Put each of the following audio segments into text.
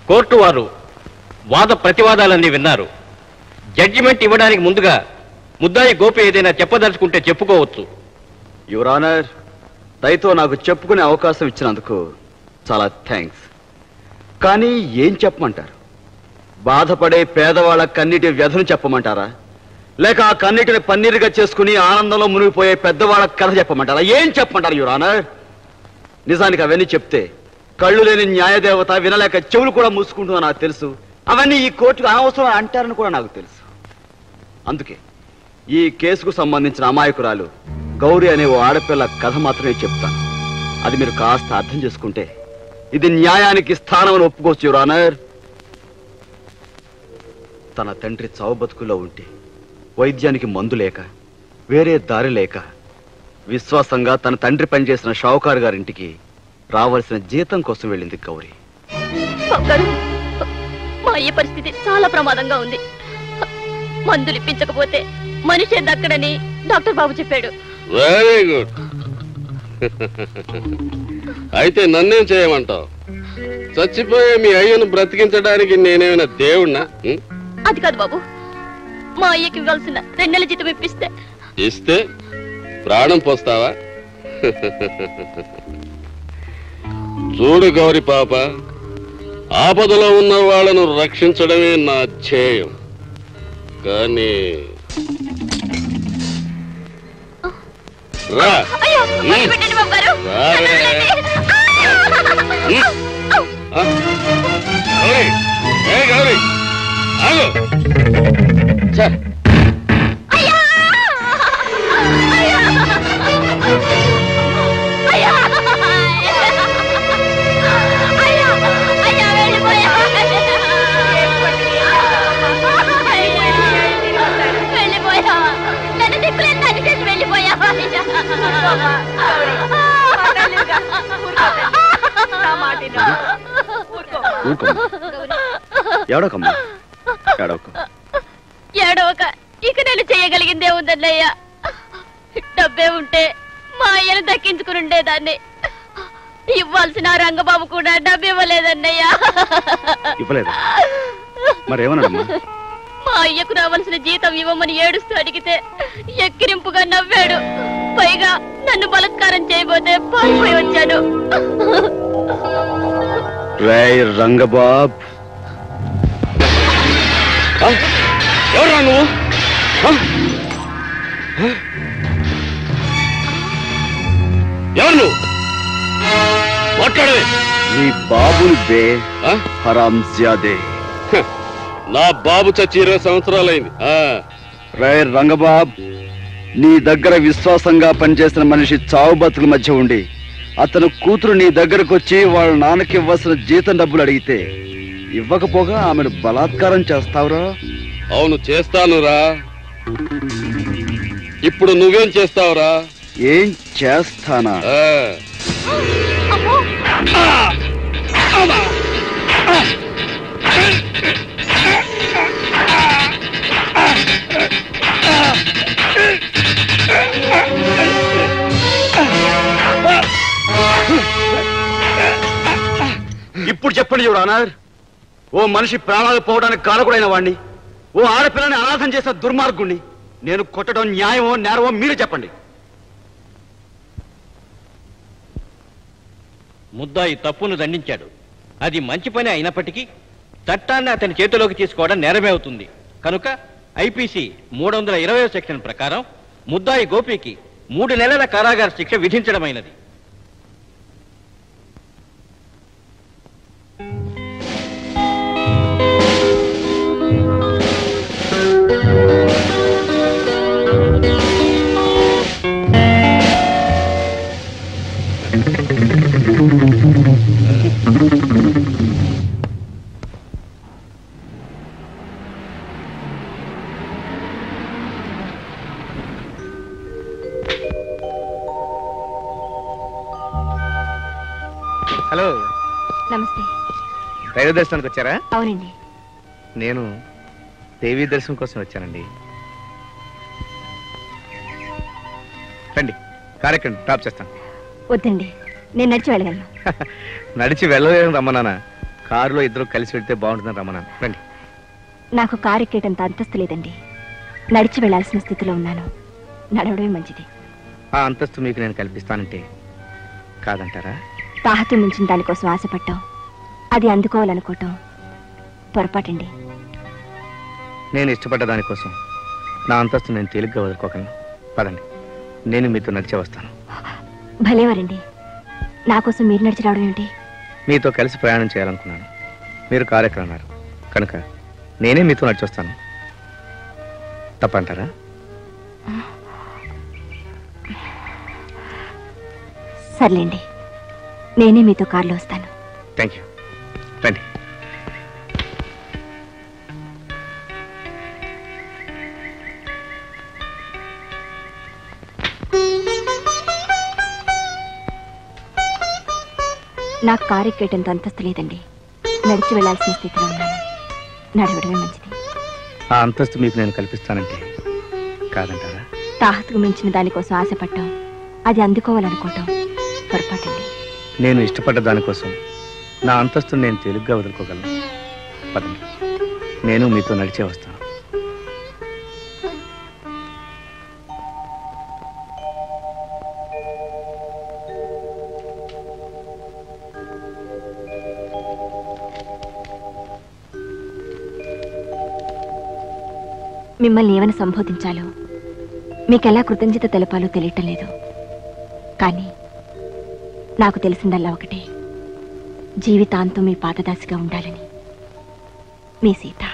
Court వారు వాద ప్రతివాదాలన్నీ విన్నారు. జడ్జిమెంట్ ఇవ్వడానికి ముందుగా ముద్దాయి గోపి ఏదైనా చెప్పదలుచుకుంటే చెప్పుకోవచ్చు. యువర్ ఆనర్, దయతో నాకు చెప్పుకునే అవకాశం ఇచ్చినందుకు చాలా థ్యాంక్స్. కానీ ఏం చెప్పమంటారు? బాధపడే పేదవాళ్ళ కన్నీటి వ్యధను చెప్పమంటారా, లేక ఆ కన్నీటిని పన్నీరుగా చేసుకుని ఆనందంలో మునిగిపోయే పెద్దవాళ్ళ కథ చెప్పమంటారా? ఏం చెప్పమంటారు యువర్ ఆనర్? నిజానికి అవన్నీ చెప్తే కళ్ళు లేని న్యాయదేవత వినలేక చెవులు కూడా మూసుకుంటుందో నాకు తెలుసు. అవన్నీ ఈ కోర్టుకు అనవసరం అంటారని కూడా నాకు తెలుసు. అందుకే ఈ కేసుకు సంబంధించిన అమాయకురాలు గౌరీ అనే ఓ ఆడపిల్ల కథ మాత్రమే చెప్తాను. అది మీరు కాస్త అర్థం చేసుకుంటే ఇది న్యాయానికి స్థానం అని ఒప్పుకోవచ్చు యువర్ ఆనర్. తన తండ్రి చావు బతుకుల్లో ఉంటే వైద్యానికి మందు లేక వేరే దారి లేక విశ్వాసంగా తన తండ్రి పనిచేసిన షావుకారు గారింటికి రావాల్సిన జీతం కోసం వెళ్ళింది గౌరీ. మా అయ్య పరిస్థితి చాలా ప్రమాదంగా ఉంది. మందులు ఇప్పించకపోతే మనిషి దక్కడని డాక్టర్ బాబు చెప్పాడు. Very good. అయితే నన్నేం చేయమంటావు? చచ్చిపోయే మీ అయ్యను బ్రతికించడానికి నేనేమైనా దేవుణ్ణా? అది కాదు బాబు, మా అయ్యకి ఇవ్వాల్సిన 2 నెలల జీతం ఇస్తే ప్రాణం పోస్తావా? చూడు గౌరీ పాప, ఆపదలో ఉన్న వాళ్ళను రక్షించడమే నా ధ్యేయం. కానీ రా గౌరీ, ఆగు. ఏడవక ఇక నేను చేయగలిగిందే ఉందన్నయ్యా. డబ్బే ఉంటే మా అయ్యను దక్కించుకుని ఉండేదాన్ని. ఇవ్వాల్సిన రంగబాబు కూడా డబ్బు ఇవ్వలేదన్నయ్యా. మా అయ్యకు రావాల్సిన జీతం ఇవ్వమని ఏడుస్తూ అడిగితే ఎక్కిరింపుగా నవ్వాడు. పైగా నన్ను బలత్కారం చేయబోతే పారిపోయి వచ్చాడు. రంగబాబ్, ఎవరా నువ్వు? ఎవరు నువ్వు? మాట్లాడవే. నీ బాబుని బే హరాం జ్యాదే. నా బాబు చచ్చి 20 సంవత్సరాలైంది. రంగబాబ్, నీ దగ్గర విశ్వాసంగా పనిచేసిన మనిషి చావు బతుకుల మధ్య ఉండి అతను కూతురు నీ దగ్గరకు వచ్చి వాళ్ళ నాన్నకి ఇవ్వాల్సిన జీతం డబ్బులు అడిగితే ఇవ్వకపోగా ఆమెను బలాత్కారం చేస్తావురా? అవును, చేస్తానురా. ఇప్పుడు నువ్వేం చేస్తావురా? ఏం చేస్తానా? ఇప్పుడు చెప్పండి యువర్ ఆనర్, ఓ మనిషి ప్రాణాలు పోవడానికి కారకుడైన వాణ్ణి, ఓ ఆడపిల్లని అనాథం చేసిన దుర్మార్గుణ్ణి నేను కొట్టడం న్యాయమో నేరమో మీరు చెప్పండి. ముద్దాయి తప్పును దండించాడు. అది మంచి పని అయినప్పటికీ చట్టాన్ని అతని చేతిలోకి తీసుకోవడం నేరమే అవుతుంది. కనుక ఐపీసీ 320 సెక్షన్ ప్రకారం ముద్దాయి గోపికి 3 నెలల కారాగార శిక్ష విధించడమైనది. హలో, నమస్తే. రైలు దర్శనానికి వచ్చారా? అవునండి. నేను దేవీ దర్శనం కోసం వచ్చానండి. రండి, కారు ఎక్కండి, డ్రాప్ చేస్తాను. వద్దండి, నేను నడిచి వెళ్ళగలను. నడిచి వెళ్ళలేను రమ్మనాన్న, కారులో ఇద్దరు కలిసి వెళ్తే బాగుంటుందని రమ్మనాన్న. రండి. నాకు కారు ఎక్కేటంత అంతస్తు లేదండి. నడిచి వెళ్లాల్సిన స్థితిలో ఉన్నాను. నడవడమే మంచిది. ఆ అంతస్తు మీకు నేను కల్పిస్తానంటే కాదంటారా? తాహతు మించిన దానికోసం ఆశపడ్డాం, అది అందుకోవాలనుకోవటం పొరపాటండి. నేను ఇష్టపడ్డ దానికోసం నా అంతస్తు నేను తేలిగ్గా వదులుకోగలను. పదండి, నేను మీతో నడిచే వస్తాను. భలేవారండి, నా కోసం మీరు నడిచి రావడం ఏమిటి? మీతో కలిసి ప్రయాణం చేయాలనుకున్నాను. మీరు కారు ఎక్కడన్నారు కనుక నేనే మీతో నడిచి వస్తాను. తప్పంటారా? సర్లేండి, నేనే మీతో కారులో వస్తాను. Thank you. రండి. నాకు కారు ఎక్కేటంత అంతస్తు లేదండి. నడిచి వెళ్లాల్సిన స్థితిలో ఉన్నాను. నడవడమే మంచిది. ఆ అంతస్తు మీకు నేను కల్పిస్తానంటే కాదంటారా? తాహతుకు మించిన దానికోసం ఆశపడ్డాం, అది అందుకోవాలనుకోవటం పొరపాటండి. నేను ఇష్టపడ్డ దానికోసం నా అంతస్తును నేను తేలిగ్గా వదులుకోగలను. పదండి, నేను మీతో నడిచే వస్తాను. మిమ్మల్ని ఏమని సంబోధించాలో, మీకెలా కృతజ్ఞత తెలపాలో తెలియటం లేదు. కానీ నాకు తెలిసిందల్లా ఒకటే, జీవితాంతం మీ పాదదాసిగా ఉండాలని. మీ సీత.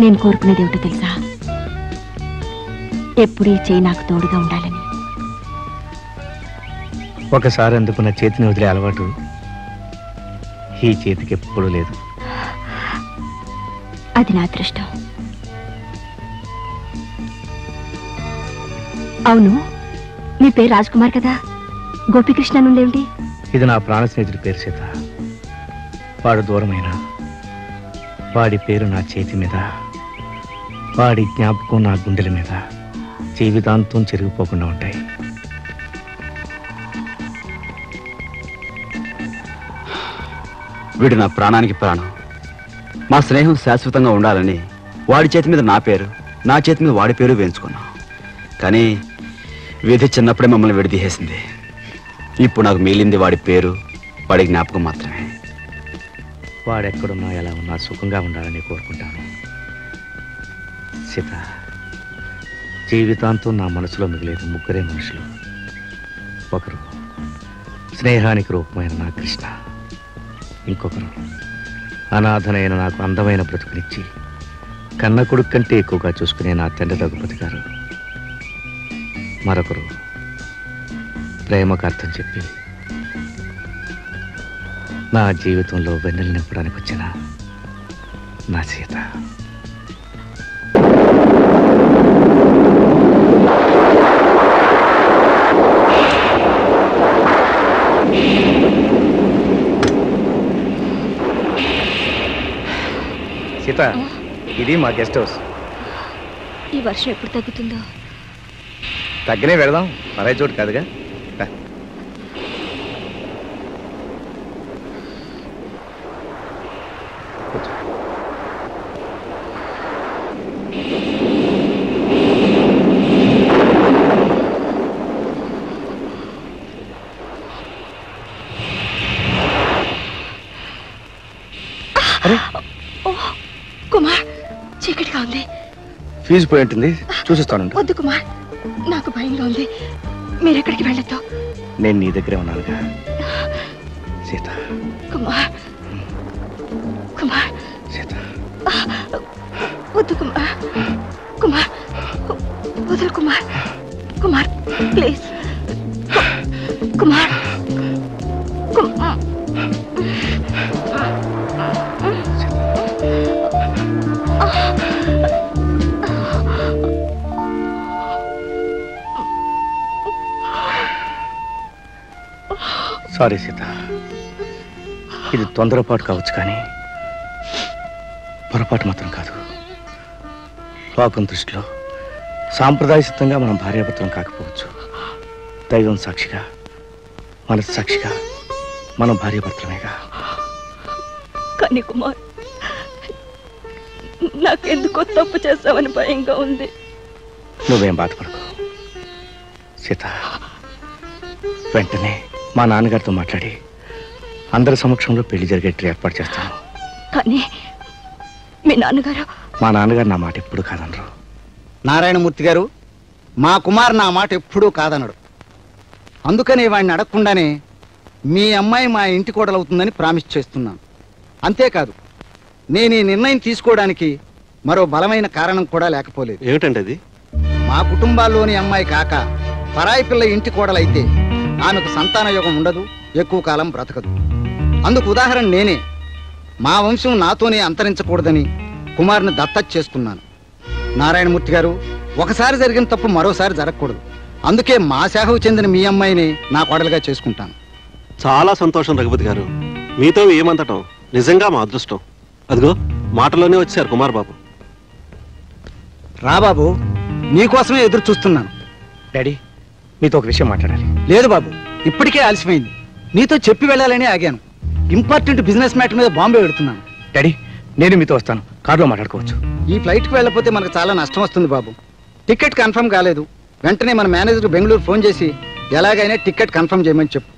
నేను కోరుకునేది ఏమిటో తెలుసా? ఎప్పుడు ఈ చేయి నాకు తోడుగా ఉండాలని. ఒకసారి అందుకున్న చేతిని వదిలే అలవాటు ఈ చేతికి ఎప్పుడు లేదు. అది నా అదృష్టం. అవును, మీ పేరు రాజ్ కుమార్ కదా? గోపికృష్ణ నుండేమిటి? ఇది నా ప్రాణ స్నేహితుడి పేరు సీత. వాడు దూరమైన వాడి పేరు నా చేతి మీద, వాడి జ్ఞాపకం నా గుండెల మీద జీవితాంతం చెరిగిపోకుండా ఉంటాయి. వీడు నా ప్రాణానికి ప్రాణం. మా స్నేహం శాశ్వతంగా ఉండాలని వాడి చేతి మీద నా పేరు, నా చేతి మీద వాడి పేరు వేయించుకున్నాం. కానీ విధి చిన్నప్పుడే మమ్మల్ని విడదీసేసింది. ఇప్పుడు నాకు మిగిలింది వాడి పేరు, వాడి జ్ఞాపకం మాత్రమే. వాడెక్కడున్నా ఎలా ఉన్నా సుఖంగా ఉండాలని కోరుకుంటాను. సీత, జీవితాంతం నా మనసులో మిగిలేదు ముగ్గురే మనుషులు. ఒకరు స్నేహానికి రూపమైన నా కృష్ణ, ఇంకొకరు అనాథనైన నాకు అందమైన బ్రతుకునిచ్చి కన్న కొడుకు కంటే ఎక్కువగా చూసుకునే నా తండ్రి రఘుపతి గారు, మరొకరు ప్రేమకు అర్థం చెప్పి నా జీవితంలో వెన్నెలు నింపడానికి వచ్చిన నా సీత. సీత, ఇది మా గెస్ట్ హౌస్. ఈ వర్షం ఎప్పుడు తగ్గుతుందో? తగ్గనే వెళదాం, మరై చోటు కాదుగా. కూర్చో. కుమార్, చీకటిగా ఉంది. ఫీజు పోయి ఉంటుంది, చూసిస్తాను. వద్దు కుమార్, నాకు భయంగా ఉంది. మీరెక్కడికి వెళ్ళొద్దు. నేను నీ దగ్గరే ఉన్నానుగా సీత. కుమార్, కుమార్, సీత వద్దు కుమార్. కుమార్, వదులు కుమార్. కుమార్ ప్లీజ్. కుమార్, కుమార్. సారీ సీత, ఇది తొందరపాటు కావచ్చు కానీ పొరపాటు మాత్రం కాదు. లోకం దృష్టిలో సాంప్రదాయసిద్ధంగా మనం భార్యాభర్తలం కాకపోవచ్చు. దైవం సాక్షిగా, మనసు సాక్షిగా మనం భార్యాభర్తలమేగా. కానీ కుమార్, నాకెందుకో తప్పు చేస్తావని భయంగా ఉంది. నువ్వేం బాధపడకు సీత. వెంటనే మా నాన్నగారితో మాట్లాడి అందరి సమక్షంలో పెళ్లి జరిగేట్లు ఏర్పాటు చేస్తాను. కానీ మీ నాన్నగారు? మా నాన్నగారు నా మాట ఎప్పుడు కాదనరు. నారాయణమూర్తి గారు, మా కుమార్ నా మాట ఎప్పుడూ కాదనడు. అందుకని వాడిని అడగకుండానే మీ అమ్మాయి మా ఇంటి కోడలవుతుందని ప్రామిస్ చేస్తున్నాను. అంతేకాదు, నేను ఈ నిర్ణయం తీసుకోవడానికి మరో బలమైన కారణం కూడా లేకపోలేదు. ఏమిటండి అది? మా కుటుంబాల్లోని అమ్మాయి కాక పరాయి పిల్ల ఇంటి కోడలైతే ఆమెకు సంతాన యోగం ఉండదు, ఎక్కువ కాలం బ్రతకదు. అందుకు ఉదాహరణ నేనే. మా వంశం నాతోనే అంతరించకూడదని కుమార్ని దత్తత చేసుకున్నాను. నారాయణమూర్తి గారు, ఒకసారి జరిగిన తప్పు మరోసారి జరగకూడదు. అందుకే మా శాఖకు చెందిన మీ అమ్మాయిని నా కోడలుగా చేసుకుంటాను. చాలా సంతోషం రఘుపతి గారు, మీతో ఏమంతటం నిజంగా మా అదృష్టం. అదిగో మాటలోనే వచ్చారు కుమార్ బాబు. రా బాబు, నీకోసమే ఎదురు చూస్తున్నాను. డాడీ, మీతో ఒక విషయం మాట్లాడాలి. లేదు బాబు, ఇప్పటికే ఆలస్యమైంది. నీతో చెప్పి వెళ్ళాలని ఆగాను. ఇంపార్టెంట్ బిజినెస్ మ్యాటర్ మీద బాంబే వెళుతున్నాను. డాడీ, నేను మీతో వస్తాను, కారులో మాట్లాడుకోవచ్చు. ఈ ఫ్లైట్కి వెళ్ళకపోతే మనకు చాలా నష్టం వస్తుంది బాబు. టికెట్ కన్ఫర్మ్ కాలేదు. వెంటనే మన మేనేజర్ బెంగళూరు ఫోన్ చేసి ఎలాగైనా టికెట్ కన్ఫర్మ్ చేయమని చెప్పు.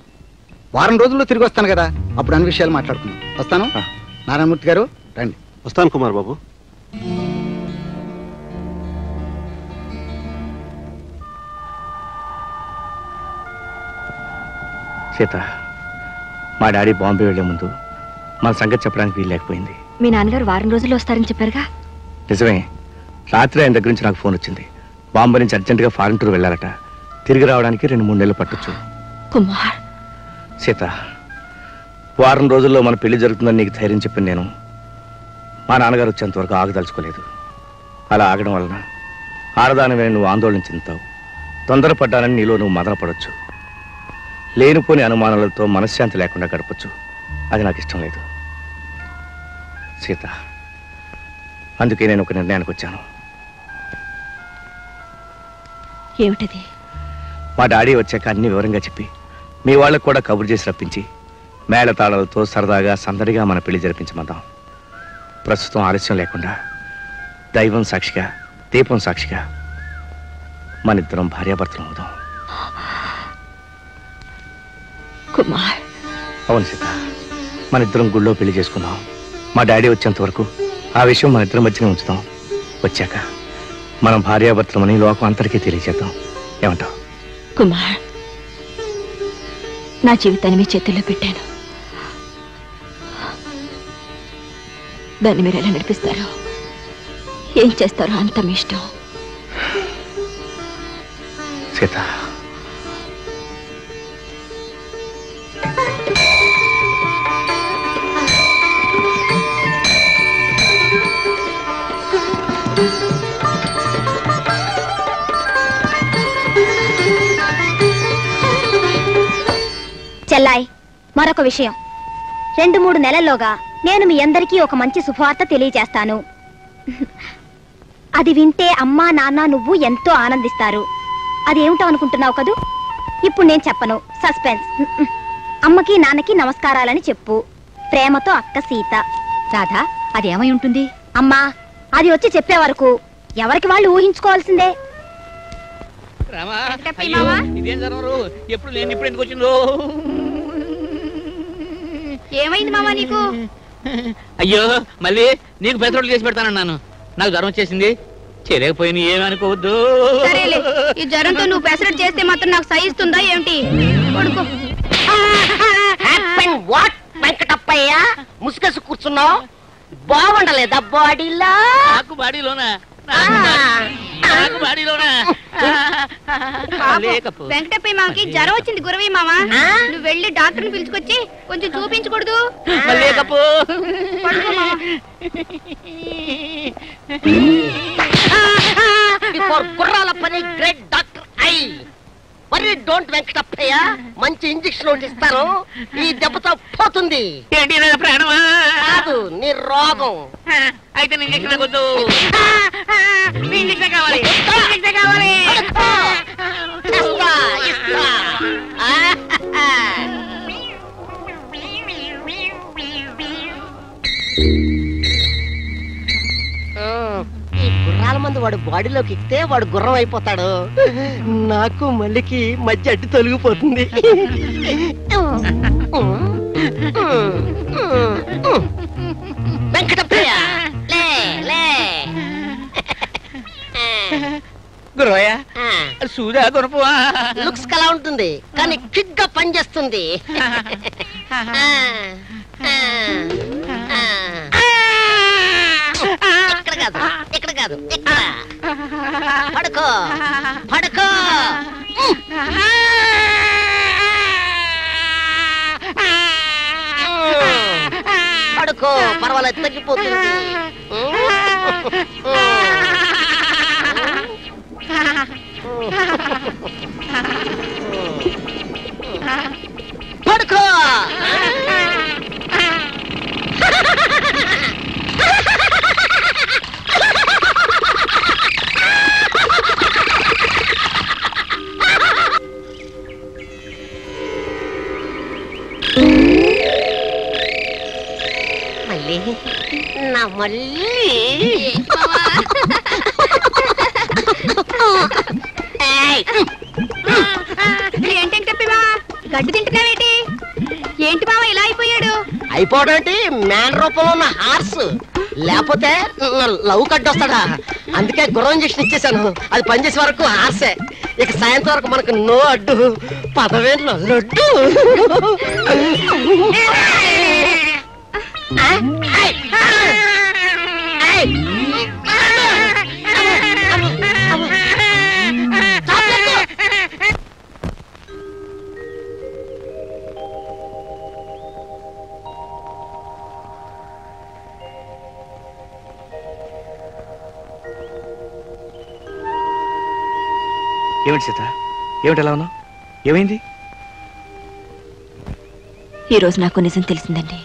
వారం రోజుల్లో తిరిగి వస్తాను కదా, అప్పుడు అన్ని విషయాలు మాట్లాడుకుందాం. వస్తాను. నారాయణమూర్తి గారు రండి. వస్తాను కుమార్ బాబు. సీత, మా డాడీ బాంబే వెళ్లే ముందు మన సంగతి చెప్పడానికి వీలు లేకపోయింది. మీ నాన్నగారు వారం రోజుల్లో వస్తారని చెప్పారుగా? నిజమే. రాత్రి ఆయన దగ్గర నుంచి నాకు ఫోన్ వచ్చింది. బాంబే నుంచి అర్జెంటుగా ఫారెన్ టూర్ వెళ్ళాలట. తిరిగి రావడానికి 2-3 నెలలు పట్టొచ్చు. కుమార్, సీత, వారం రోజుల్లో మన పెళ్లి జరుగుతుందని నీకు ధైర్యం చెప్పిన నేను మా నాన్నగారు వచ్చేంతవరకు ఆగదలుచుకోలేదు. అలా ఆగడం వలన ఆడదానివే నువ్వు ఆందోళన చెందుతావు. తొందరపడ్డానని నీలో నువ్వు మదనపడవచ్చు. లేనిపోని అనుమానాలతో మనశ్శాంతి లేకుండా గడపచ్చు. అది నాకు ఇష్టం లేదు సీత. అందుకే నేను ఒక నిర్ణయానికి వచ్చాను. ఏమిటది? మా డాడీ వచ్చాక అన్ని వివరంగా చెప్పి మీ వాళ్ళకు కూడా కబురు చేసి రప్పించి మేళతాళాలతో సరదాగా సందడిగా మన పెళ్లి జరిపించమందాం. ప్రస్తుతం ఆలస్యం లేకుండా దైవం సాక్షిగా, దీపం సాక్షిగా మన ఇద్దరం భార్యాభర్తలం అవుదాం. కుమార్. అవును సీత, మన ఇద్దరం గుళ్ళో పెళ్లి చేసుకుందాం. మా డాడీ వచ్చేంత వరకు ఆ విషయం మన ఇద్దరం మధ్యనే ఉంచుతాం. వచ్చాక మనం భార్యాభర్తలమని లోకం అంతరికీ తెలియజేద్దాం. ఏమంటావు? కుమార్, నా జీవితాన్ని మీ చేతుల్లో పెట్టాను. దాన్ని మీరు ఎలా నడిపిస్తారో, ఏం చేస్తారో అంత మీ ఇష్టం. సీత, చెల్లాయ్, మరొక విషయం. 2-3 నెలల్లోగా నేను మీ అందరికీ ఒక మంచి శుభవార్త తెలియజేస్తాను. అది వింటే అమ్మా, నాన్న, నువ్వు ఎంతో ఆనందిస్తారు. అదేమిటో అనుకుంటున్నావు కదూ? ఇప్పుడు నేను చెప్పను, సస్పెన్స్. అమ్మకి నాన్నకి నమస్కారాలని చెప్పు. ప్రేమతో అక్క సీత. రాధా, అదేమై ఉంటుంది అమ్మా? అది వచ్చి చెప్పే వరకు ఎవరికి వాళ్ళు ఊహించుకోవాల్సిందే. ఇదేం జరగరు, ఎప్పుడు నేను ఇప్పుడు ఎందుకు వచ్చిందో. ఏమైంది మామా నీకు? అయ్యో మళ్ళీ నీకు పెట్రోల్ చేసి పెడతానన్నాను, నాకు జ్వరం వచ్చేసింది. చేయలేకపోయినా ఏమనుకోవద్దు. ఈ జ్వరంతో నువ్వు పెసరట్ చేస్తే మాత్రం నాకు సహిస్తుందా ఏమిటి? వెంకటప్పయ్య ముసుగేసి కూర్చున్నావు, బాగుండలేదా బాడీలో? నాకు బాడీలోనా? వెంకటప్పయ్య మామకి జ్వరం వచ్చింది గురవి మామ. నువ్వు వెళ్ళి డాక్టర్ని పిలుచుకొచ్చి కొంచెం చూపించకూడదు? గుర్రాల పని great doctor I worry don't Venkatappayya. మంచి ఇంజక్షన్ ఒకటి ఇస్తాను, ఈ దెబ్బతో పోతుంది. ఏంటి ప్రాణమా? కాదు నీ రోగం. అయితే ఇంజక్షన్ వద్దు, ఇంజక్షన్ కావాలి, ఇంజక్షన్ కావాలి. ఇస్తా, ఇస్తా. ఈ గుర్రాల మంది వాడు బాడీలోకి ఎక్కితే వాడు గుర్రం అయిపోతాడు. నాకు మళ్ళీకి మధ్య అడ్డు తొలగిపోతుంది. వెంకటప్పయ్య లే లే. గురవయ్య సూదా గురపవా? లుక్స్ కలా ఉంటుంది కానీ క్విక్ గా పనిచేస్తుంది. ఇక్కడ కాదు, ఇక్కడ కాదు, ఇక్కడ. పడుకో పడుకో. పడుకో, పర్వాలేదు, తగ్గిపోతుంది. పడుకో. మళ్ళీ నా మళ్ళీ ఏంటంటే చెప్పివా గడ్డి తింటున్నావేటి? ఏంటి బావ ఇలా అయిపోయాడు? అయిపోవడం ఏంటి, మ్యాన్ రూపంలో ఉన్న హార్స్. లేకపోతే లవ్ కడ్డొస్తాడా, అందుకే గుర్రం ఇంజక్షన్ ఇచ్చేసాను. అది పనిచేసే వరకు హార్సే, ఇక సాయంత్రం వరకు మనకు నో అడ్డు. పదవేళ్ళు లడ్డు. ఏమిటి సీత, ఏమిటి ఎలా ఉన్నావు? ఏమైంది? ఈరోజు నాకు నిజం తెలిసిందండి.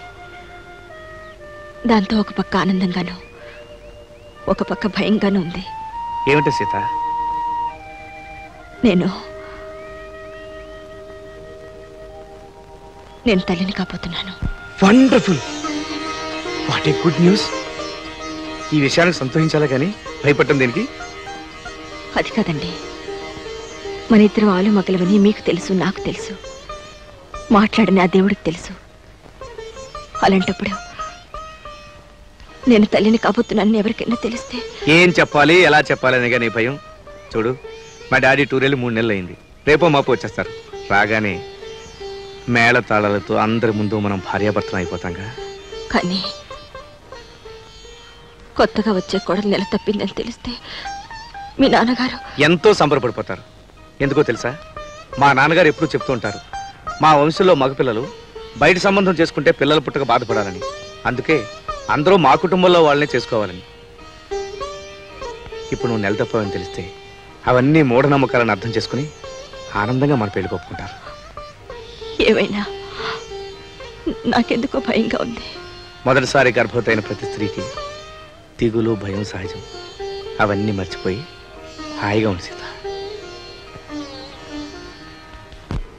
దాంతో ఒక పక్క ఆనందంగాను ఒక పక్క భయంగాను ఉంది. ఏమిటి సీత? నేను తల్లిని కాబోతున్నాను. Wonderful, what a good news. ఈ విషయానికి సంతోషించాలా కానీ భయపడటం దేనికి? అది కాదండి, మన ఇద్దరం ఆలు మగలవని మీకు తెలుసు, నాకు తెలుసు, మాట్లాడని ఆ దేవుడికి తెలుసు. అలాంటప్పుడు నేను తల్లిని కాబోతున్నానని ఎవరికైనా తెలిస్తే ఏం చెప్పాలి, ఎలా చెప్పాలి అని కానీ భయం. చూడు, మా డాడీ టూర్ వెళ్ళి 3 నెలలు అయింది. రేపో మాపు వచ్చేస్తారు. రాగానే మేళ తాళాలతో అందరి ముందు మనం భార్యాభర్తలు అయిపోతాంగా. కానీ కొత్తగా వచ్చే కోడలు నెల తప్పిందని తెలిస్తే మీ నాన్నగారు ఎంతో సంబరపడిపోతారు. ఎందుకో తెలుసా, మా నాన్నగారు ఎప్పుడూ చెప్తూ ఉంటారు, మా వంశంలో మగపిల్లలు బయట సంబంధం చేసుకుంటే పిల్లలు పుట్టక బాధపడాలని. అందుకే అందరూ మా కుటుంబంలో వాళ్ళనే చేసుకోవాలని. ఇప్పుడు నువ్వు నెల తప్పవని తెలిస్తే అవన్నీ మూఢనమ్మకాలను అర్థం చేసుకుని ఆనందంగా మన పెళ్లి ఒప్పుకుంటారు. ఏమైనా నాకెందుకో భయంగా ఉంది. మొదటిసారి గర్భవతి అయిన ప్రతి స్త్రీకి దిగులు, భయం సహజం. అవన్నీ మర్చిపోయి హాయిగా ఉండి